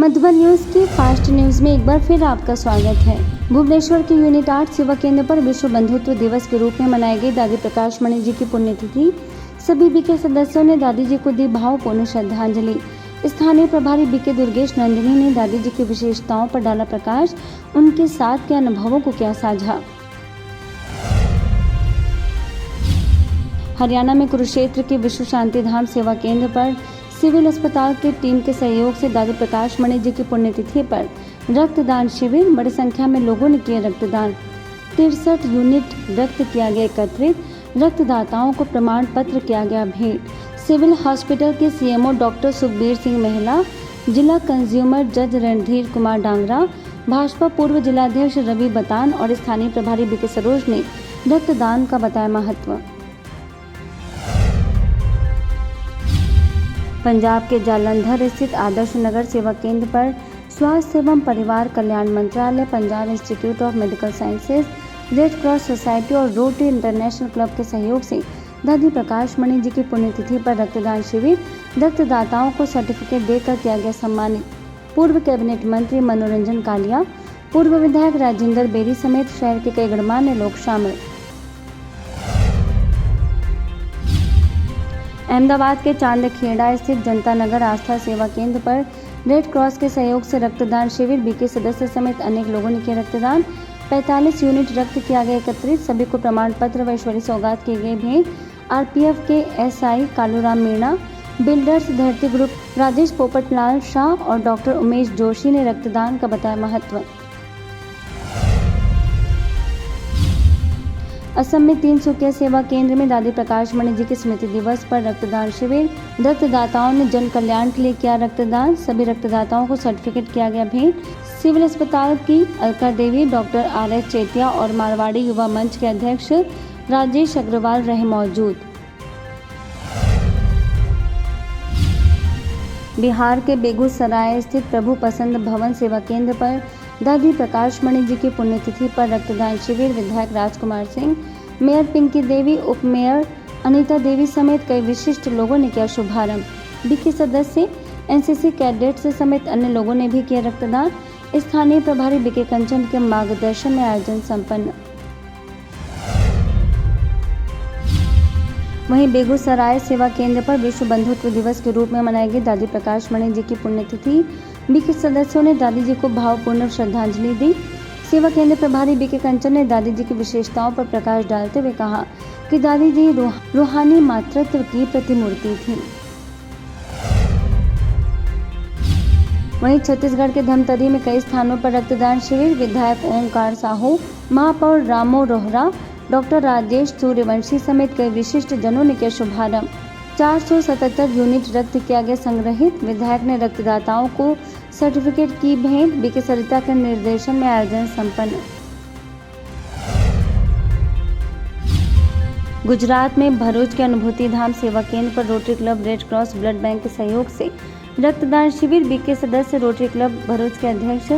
Madhuban news की fast news में एक बार फिर आपका स्वागत है। भुवनेश्वर के यूनिट 8 सेवा केंद्र पर विश्व बंधुत्व दिवस के रूप में मनाई गई दादी प्रकाश मणि जी की पुण्यतिथि। सभी बीके सदस्यों ने दादी जी को दी भावपूर्ण श्रद्धांजलि। स्थानीय प्रभारी बीके दुर्गेश नंदिनी ने दादी जी की विशेषताओं पर डाला प्रकाश। उनके साथ के अनुभवों को किया साझा। हरियाणा में कुरुक्षेत्र के विश्व शांति धाम सेवा केंद्र पर सिविल अस्पताल की टीम के सहयोग से दादी प्रकाश मणि जी की पुण्यतिथि पर रक्तदान शिविर। बड़ी संख्या में लोगों ने किया रक्तदान। 63 यूनिट रक्त किया गया एकत्रित। रक्तदाताओं को प्रमाण पत्र किया गया भेंट। सिविल हॉस्पिटल के सीएमओ डॉक्टर सुखबीर सिंह महिला, जिला कंज्यूमर जज रणधीर कुमार डांगरा, भाजपा पूर्व जिलाध्यक्ष रवि बतान और स्थानीय प्रभारी बीके सरोज ने रक्तदान का बताया महत्व। पंजाब के जालंधर स्थित आदर्श नगर सेवा केंद्र पर स्वास्थ्य एवं परिवार कल्याण मंत्रालय, Punjab institute of medical sciences, red cross society और रोटरी इंटरनेशनल क्लब के सहयोग से दादी प्रकाश मणि जी की पुण्यतिथि पर रक्तदान शिविर। रक्तदाताओं को सर्टिफिकेट देकर किया गया सम्मानित। पूर्व कैबिनेट मंत्री मनोरंजन कालिया, पूर्व विधायक राजेंद्र बेरी समेत शहर के कई गणमान्य लोग शामिल। अहमदाबाद के चांदखेड़ा स्थित जनता नगर आस्था सेवा केंद्र पर रेड क्रॉस के सहयोग से रक्तदान शिविर। बीके सदस्य समेत अनेक लोगों ने किया रक्तदान। 45 यूनिट रक्त किया गया एकत्रित। सभी को प्रमाण पत्र व ईश्वरीय सौगात किए गए भेंट। आरपीएफ के एसआई कालूराम मीणा, बिल्डर्स धरती ग्रुप राजेश पोपटलाल शाह और डॉक्टर उमेश जोशी ने रक्तदान का बताया महत्व। असम में 300 सेवा केंद्र में दादी प्रकाश मणि जी के स्मृति दिवस पर रक्तदान शिविर। रक्तदाताओं ने जन कल्याण के लिए किया रक्तदान। सभी रक्तदाताओं को सर्टिफिकेट किया गया भेंट। सिविल अस्पताल की अलका देवी, डॉक्टर आर.एस. चेतिया और मारवाड़ी युवा मंच के अध्यक्ष राजेश अग्रवाल रहे मौजूद। बिहार के बेगूसराय स्थित प्रभु पसंद भवन सेवा केंद्र पर दादी प्रकाश मणि जी की पुण्यतिथि पर रक्तदान शिविर। विधायक राजकुमार सिंह, मेयर पिंकी देवी, उप मेयर अनीता देवी समेत कई विशिष्ट लोगों ने किया शुभारंभ। बीके सदस्य, एनसीसी कैडेट्स समेत अन्य लोगों ने भी किया रक्तदान। स्थानीय प्रभारी बीके कंचन के मार्गदर्शन में आयोजन संपन्न। वहीं बेगूसराय सेवा केंद्र पर विश्व बंधुत्व दिवस के रूप में मनाई गई दादी प्रकाश मणि जी की पुण्यतिथि। बीके सदस्यों ने दादी जी को भावपूर्ण श्रद्धांजलि दी। सेवा केंद्र प्रभारी बीके कंचन ने दादी जी की विशेषताओं पर प्रकाश डालते हुए कहा कि दादी जी रूहानी मातृत्व की प्रतिमूर्ति थी। वहीं छत्तीसगढ़ के धमतरी में कई स्थानों पर रक्तदान शिविर। विधायक ओमकार साहू, महापौर रामो रोहरा, डॉक्टर राजेश सूर्यवंशी समेत कई विशिष्ट जनों ने किया शुभारंभ। 477 यूनिट रक्त किया गया संग्रहित। विधायक ने रक्तदाताओं को सर्टिफिकेट की भेंट। बीके सरिता के निर्देशन में आयोजन संपन्न। गुजरात में भरूच के अनुभूति धाम सेवा केंद्र पर rotary club red cross blood bank के सहयोग से रक्तदान शिविर। बीके सदस्य रोटरी क्लब भरूच के अध्यक्ष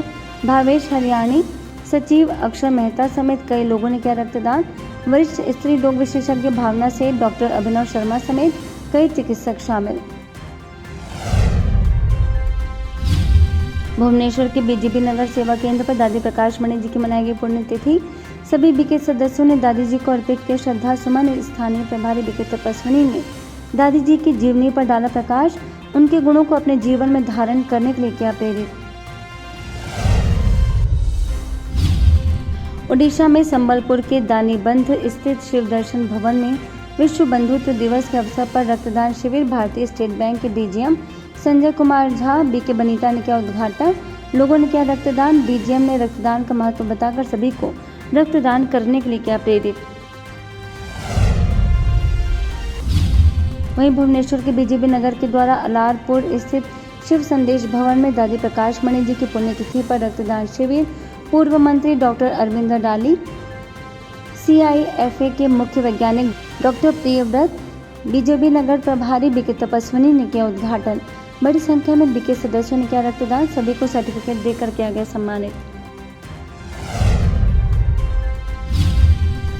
भावेश हरियाणी, सचिव अक्षर मेहता समेत कई लोगों ने किया रक्तदान। वरिष्ठ स्त्री रोग विशेषज्ञ भावना सेठ, डॉक्टर अभिनव शर्मा समेत कई चिकित्सक शामिल। भुवनेश्वर के बीजेपी नगर सेवा केंद्र पर दादी प्रकाश मणि जी की मनाई गई पुण्यतिथि। सभी बीके सदस्यों ने दादी जी को अर्पित किए श्रद्धा सुमन। स्थानीय प्रभारी बीके तपस्विनी ने दादी जी की जीवनी पर डाला प्रकाश। उनके गुणों को अपने जीवन में धारण करने के लिए किया प्रेरित। ओडिशा में संबलपुर के दानीबंध स्थित शिव दर्शन भवन में विश्व बंधुत्व दिवस के अवसर पर रक्तदान शिविर। भारतीय स्टेट बैंक के डीजीएम संजय कुमार झा, बीके बनीता ने किया उद्घाटन। लोगों ने किया रक्तदान। डीजीएम ने रक्तदान का महत्व बताकर सभी को रक्तदान करने के लिए किया प्रेरित। वहीं भुवनेश्वर के बीजेपी नगर के द्वारा अलारपुर स्थित शिव संदेश भवन में दादी प्रकाश मणि जी की पुण्यतिथि पर रक्तदान शिविर। पूर्व मंत्री डॉक्टर अरविंद डाली, सीआईएफए के मुख्य वैज्ञानिक डॉक्टर प्रियव्रत, बीजेपी नगर प्रभारी बीके तपस्विनी ने किया उद्घाटन। बड़ी संख्या में बीके सदस्यों ने किया रक्तदान। सभी को सर्टिफिकेट देकर किया गया सम्मानित।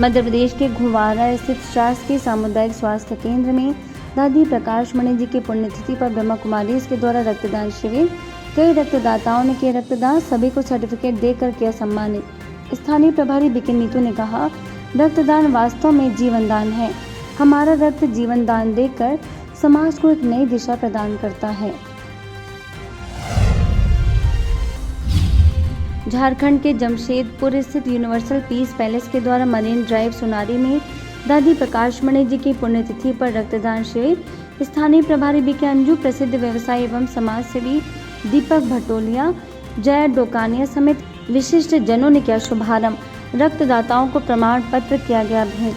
मध्य प्रदेश के घुवारा स्थित शासकीय सामुदायिक स्वास्थ्य केंद्र में दादी प्रकाश मणि जी की पुण्यतिथि पर ब्रह्मा कुमारीज के द्वारा रक्तदान शिविर। कई रक्तदाताओं ने किया रक्तदान, सभी को सर्टिफिकेट देकर किया सम्मानित। स्थानीय प्रभारी बीके नीतू ने कहा, रक्तदान वास्तव में जीवन दान है। हमारा रक्त जीवन दान देकर समाज को एक नई दिशा प्रदान करता है। झारखंड के जमशेदपुर स्थित यूनिवर्सल पीस पैलेस के द्वारा मरीन ड्राइव सोनारी में दादी प्रकाश मणि जी की पुण्यतिथि पर रक्तदान शिविर। स्थानीय प्रभारी बीके अंजू, प्रसिद्ध व्यवसायी एवं समाज सेवी दीपक भटोलिया, जय डोकानिया समेत विशिष्ट जनों ने किया शुभारंभ। रक्तदाताओं को प्रमाण पत्र किया गया भेंट।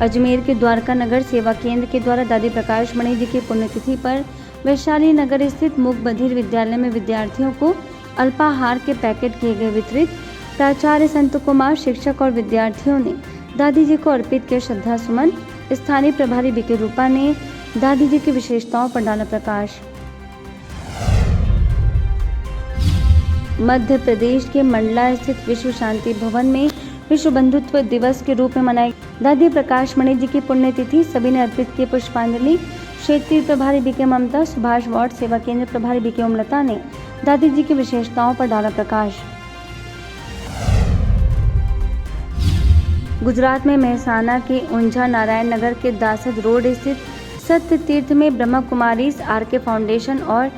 अजमेर के द्वारका नगर सेवा केंद्र के द्वारा दादी प्रकाश मणि जी की पुण्यतिथि पर वैशाली नगर स्थित मूक बधिर विद्यालय में विद्यार्थियों को अल्पाहार के पैकेट किए गए वितरित। प्राचार्य संत कुमार, शिक्षक और विद्यार्थियों ने दादी जी को अर्पित किए श्रद्धा सुमन। स्थानीय प्रभारी बीके रूपा ने दादी जी की विशेषताओं पर डाला प्रकाश। मध्य प्रदेश के मंडला स्थित विश्व शांति भवन में विश्व बंधुत्व दिवस के रूप में मनाई दादी प्रकाश मणि जी की पुण्यतिथि। सभी ने अर्पित की पुष्पांजलि। क्षेत्रीय प्रभारी बीके ममता, सुभाष वार्ड सेवा केंद्र प्रभारी बीके ओमलता ने दादी जी की विशेषताओं पर डाला प्रकाश। गुजरात में मेहसाना के ऊंझा नारायण नगर के दासद रोड स्थित सत्य तीर्थ में ब्रह्मा कुमारीज आरके फाउंडेशन और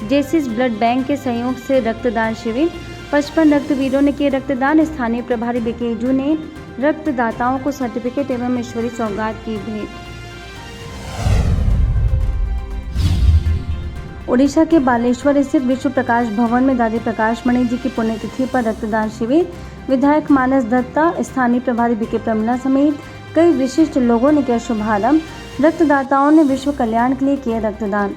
जेसिस ब्लड बैंक के सहयोग से रक्तदान शिविर। 55 रक्तवीरों ने किए रक्तदान। स्थानीय प्रभारी बीकेजू ने रक्तदाताओं को सर्टिफिकेट एवं ईश्वरी सौगात की भेंट। ओडिशा के बालेश्वर स्थित विश्व प्रकाश भवन में दादी प्रकाश मणि जी की पुण्यतिथि पर रक्तदान शिविर। विधायक मानस दत्ता, स्थानीय प्रभारी बीके प्रमिला समेत कई विशिष्ट लोगों ने किया शुभारंभ। रक्तदाताओं ने विश्व कल्याण के लिए किया रक्तदान।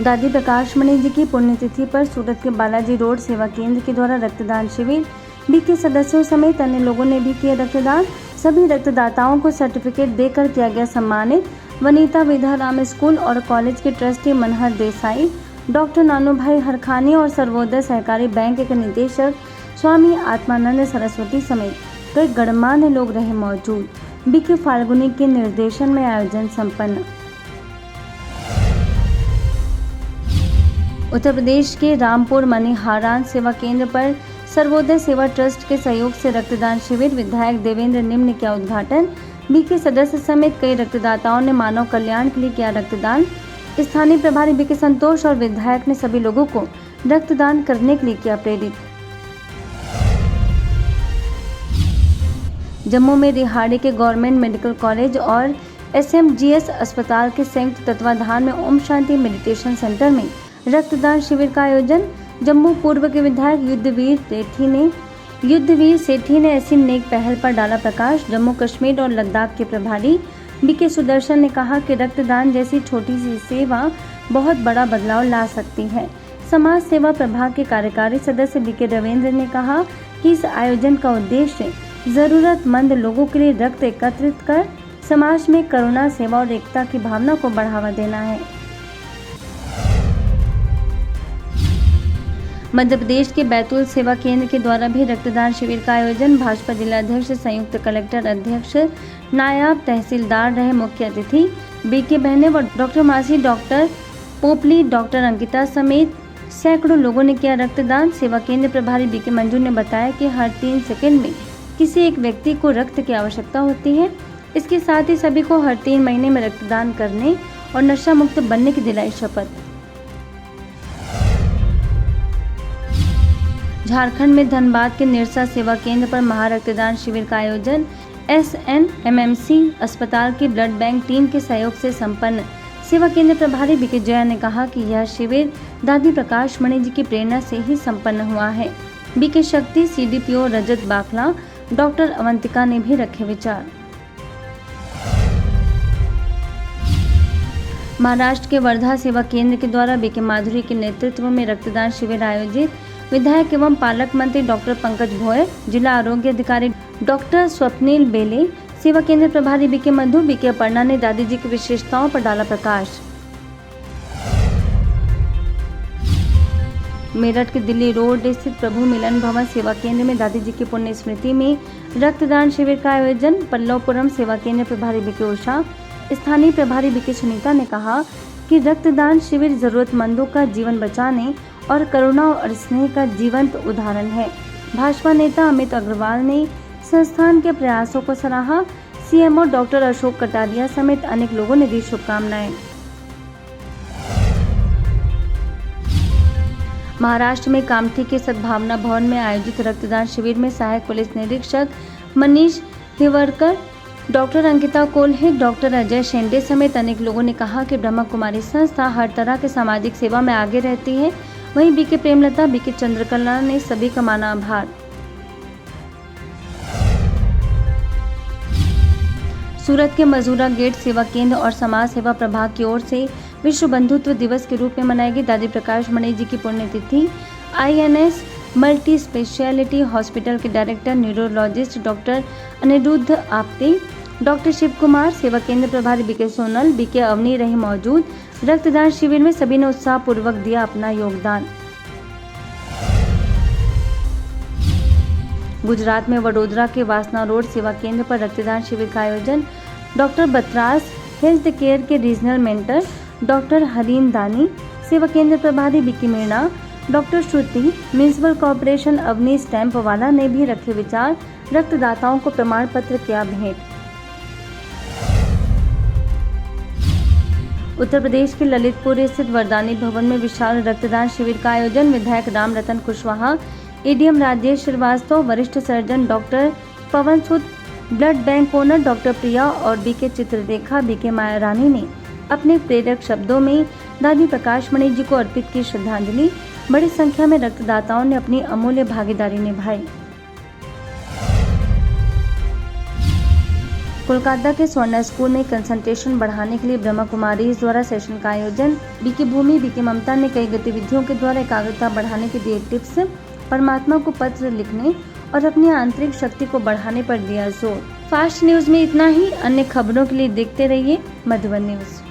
दादी प्रकाश मणि जी की पुण्यतिथि पर सूरत के बालाजी रोड सेवा केंद्र के द्वारा रक्तदान शिविर। बीके सदस्यों समेत अन्य लोगों ने भी किया रक्तदान। सभी रक्तदाताओं को सर्टिफिकेट देकर किया गया सम्मानित। वनीता विद्याराम स्कूल और कॉलेज के ट्रस्टी मनहर देसाई, डॉक्टर नानूभाई हरखानी और सर्वोदय सहकारी बैंक के निदेशक स्वामी आत्मानंद सरस्वती समेत कई गणमान्य लोग रहे मौजूद। बीके फाल्गुनी के निर्देशन में आयोजन संपन्न। उत्तर प्रदेश के रामपुर मनिहारान सेवा केंद्र पर सर्वोदय सेवा ट्रस्ट के सहयोग से रक्तदान शिविर। विधायक देवेंद्र निम ने किया उद्घाटन। बीके सदस्य समेत कई रक्तदाताओं ने मानव कल्याण के लिए किया रक्तदान। स्थानीय प्रभारी बीके संतोष और विधायक ने सभी लोगों को रक्तदान करने के लिए किया प्रेरित। जम्मू में रिहाड़ी के गवर्नमेंट मेडिकल कॉलेज और SMGS अस्पताल के संयुक्त तत्वाधान में ओम शांति मेडिटेशन सेंटर में रक्तदान शिविर का आयोजन। जम्मू पूर्व के विधायक युद्धवीर सेठी ने ऐसी नेक पहल पर डाला प्रकाश। जम्मू कश्मीर और लद्दाख के प्रभारी बीके सुदर्शन ने कहा कि रक्तदान जैसी छोटी सी सेवा बहुत बड़ा बदलाव ला सकती है। समाज सेवा प्रभाग के कार्यकारी सदस्य बीके रविंद्र ने कहा कि इस आयोजन का उद्देश्य जरूरतमंद लोगों के लिए रक्त एकत्रित कर समाज में करुणा, सेवा और एकता की भावना को बढ़ावा देना है। मध्य प्रदेश के बैतूल सेवा केंद्र के द्वारा भी रक्तदान शिविर का आयोजन। भाजपा जिलाध्यक्ष, संयुक्त कलेक्टर अध्यक्ष, नायब तहसीलदार रहे मुख्य अतिथि। बीके बहने व डॉक्टर मासी, डॉक्टर पोपली, डॉक्टर अंकिता समेत सैकड़ों लोगों ने किया रक्तदान। सेवा केंद्र प्रभारी बीके मंजू ने बताया कि हर 3 सेकंड में किसी एक व्यक्ति को रक्त की आवश्यकता होती है। इसके साथ ही सभी को हर 3 महीने में रक्तदान करने और नशा मुक्त बनने की दिलाई शपथ। झारखंड में धनबाद के निरसा सेवा केंद्र पर महारक्तदान शिविर का आयोजन SNMMC अस्पताल की ब्लड बैंक टीम के सहयोग से संपन्न। सेवा केंद्र प्रभारी बीके जया ने कहा कि यह शिविर दादी प्रकाश मणि जी की प्रेरणा से ही संपन्न हुआ है। बीके शक्ति, CDPO रजत बाखला, डॉक्टर अवंतिका ने भी रखे विचार। महाराष्ट्र के वर्धा सेवा केंद्र के द्वारा बीके माधुरी के नेतृत्व में रक्तदान शिविर आयोजित। विधायक एवं पालक मंत्री डॉक्टर पंकज भोयर, जिला आरोग्य अधिकारी डॉक्टर स्वप्निल बेले, सेवा केंद्र प्रभारी बीके मधु, बीके अपर्णा ने दादी जी की विशेषताओं पर डाला प्रकाश। मेरठ के दिल्ली रोड स्थित प्रभु मिलन भवन सेवा केंद्र में दादी जी की पुण्य स्मृति में रक्तदान शिविर का आयोजन। पल्लवपुरम सेवा केंद्र प्रभारी बीके उषा, स्थानीय प्रभारी बीके सुनीता ने कहा कि रक्तदान शिविर जरूरतमंदों का जीवन बचाने और करुणा और स्नेह का जीवंत उदाहरण है। भाजपा नेता अमित अग्रवाल ने संस्थान के प्रयासों को सराहा। सीएमओ डॉक्टर अशोक कटारिया समेत अनेक लोगों ने दी शुभकामनाएं। महाराष्ट्र में कामठी के सद्भावना भवन में आयोजित रक्तदान शिविर में सहायक पुलिस निरीक्षक मनीष हिवरकर, डॉक्टर अंकिता कोल्हे, डॉक्टर अजय शेंडे समेत अनेक लोगों ने कहा कि ब्रह्मा कुमारी संस्था हर तरह के सामाजिक सेवा में आगे रहती है। वहीं बीके प्रेमलता, बीके चंद्रकला ने सभी का माना आभार। सूरत के मजूरा गेट सेवा केंद्र और समाज सेवा प्रभाग की ओर से विश्व बंधुत्व दिवस के रूप में मनाई गई दादी प्रकाश मणि जी की पुण्यतिथि। आईएनएस मल्टी स्पेशलिटी हॉस्पिटल के director neurologist doctor Aniruddha Apte, doctor Shiv Kumar, सेवा केंद्र प्रभारी बीके सोनल, बीके अवनी रही मौजूद। रक्तदान शिविर में सभी ने उत्साह पूर्वक दिया अपना योगदान। गुजरात में वडोदरा के वासना रोड सेवा केंद्र पर रक्तदान शिविर का आयोजन। डॉक्टर बतरास, हेल्थ केयर के रीजनल मेंटर डॉक्टर हरीन दानी, सेवा केंद्र प्रभारी बीके मीणा, डॉक्टर श्रुति, म्युनिसिपल कॉर्पोरेशन अवनी स्टैंप वाला ने भी रखे विचार। रक्तदाताओं को प्रमाण पत्र किया भेंट। उत्तर प्रदेश के ललितपुर स्थित वरदानी भवन में विशाल रक्तदान शिविर का आयोजन। विधायक राम रतन कुशवाहा, एडीएम राजेश श्रीवास्तव, वरिष्ठ सर्जन डॉक्टर पवन सूद, ब्लड बैंक ओनर डॉक्टर प्रिया और बीके चित्ररेखा, बीके माया रानी ने अपने प्रेरक शब्दों में दादी प्रकाश मणि जी को अर्पित की श्रद्धांजलि। बड़ी संख्या में रक्तदाताओं ने अपनी अमूल्य भागीदारी निभाई। कोलकाता के स्वर्ण स्कूल में कंसंट्रेशन बढ़ाने के लिए ब्रह्मा कुमारीज द्वारा सेशन का आयोजन। बीके भूमि, बीके ममता ने कई गतिविधियों के द्वारा एकाग्रता बढ़ाने के दिए टिप्स। परमात्मा को पत्र लिखने और अपनी आंतरिक शक्ति को बढ़ाने पर दिया जोर। फास्ट न्यूज में इतना ही। अन्य खबरों के लिए देखते रहिए मधुबन न्यूज।